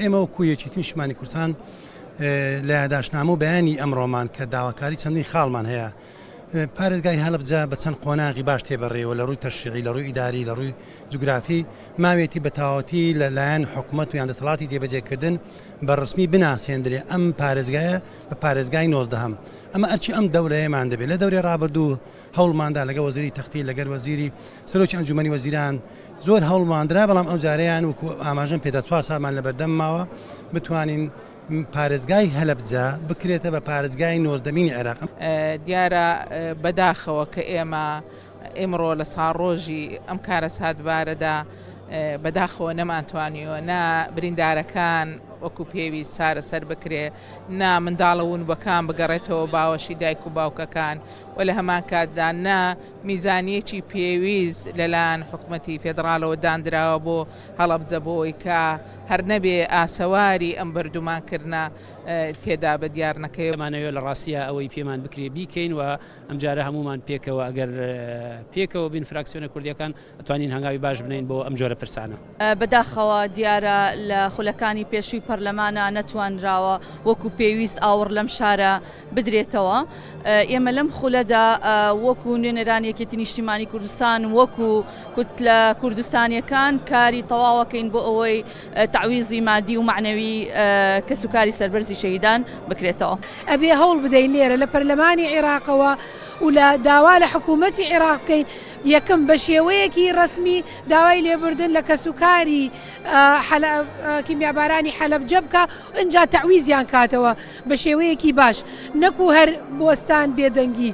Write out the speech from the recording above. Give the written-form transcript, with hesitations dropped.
ئێمە وەکوویەکی نیشتیمانی کوردستان لە یادداشتنامە و بەیانی ئەمڕۆمان کە داواکاری چەندین خاڵمان هەیە پارێزگای هەڵەبجە بە چەند قۆناغی باش تێبەڕێەوە لە ڕووی تەشریعی لە ڕووی ئیداری لە ڕووی جوگرافی ماوێتی بە تەواوەتی لەلایەن حکوومەت و یان دەسەڵاتی جێبەجێکردن بە ڕسمی بناسێندرێ ئەم پارێزگایە بە پارێزگای 19 ئەمە ئەرچی ئەم دەورەیەمان دەبێت لە دەورێ ڕابردوو هەوڵماندا لەگە وەزیری تەختی لەگەر وەزیری سەرۆکی ئەنجومەنی وەزیران زۆر هەوڵماندرا بەڵام ئەو جارەیان وەکو ئاماژەم پێدا 4 ساڵمان لەبەردەم ماوە بتوانین پارێزگای هەلەبجە بکرێتە بە پارێزگای 19مینی عێراق. دیارە بەداخەوە کە ئێمە ئێمڕۆ لە ساڕۆژی ئەم کارە ساتبارەدا بەداخەوە نەمانتوانیەوە نا بریندارەکان وەکو پێویست چارەسەر بکرێ نا منداڵەون بەکان بگەڕێتەوە باوەشی دایک و باوکەکان و لە هەمان کاتدا نا میزانیەکی پێویست لەلایەن حکوومەتی فێدراڵەوە دانراوە بۆ هەڵەبجە بۆی کە هەر نەبێ ئاسەواری ئەم بەردومانکردە تێدا بە دیار نەکەی ئەمانەوە لە ڕاستیە ئەوەی پێمان بکرێ بیکەین و ئەم جارە هەمومان پێکەوە ئەگەر پێکەوە بین فراکسیۆنە کوردیەکان ئەتوانین هەنگاوی باش بنین بۆ ئەم جۆرە پرسانە. بەداخەوە دیارە لە خولەکانی پێشووی پەرلەمانە نەتوانراوە وەکو پێویست ئاور لەم شارە بدرێتەوە. ئێمە لەم خولەدا وەکو نوێنەرانیەکێتی نیشتیمانی کوردستان وەکو کوتلە کوردستانیەکان کاری تەواوەکەین بۆ ئەوەی تعویزی مادی و معنەوی کەسوکاری سەربەرزی شەهیدان بکرێتەوە. ئەبێ هەوڵ بدەین لێرە لە پەرلەمانی عێراقەوە و لە داوا لە حکوومەتی عێراق بکەین یەکەم بە شێوەیەکی ڕسمی داوای لێبوردن لە کەسوکاری کیمیابارانی حەلەبجە بکە ئەنجا تعویزیان کاتەوە بە شێوەیەکی باش نەکو هەر بۆستان بێدەنگی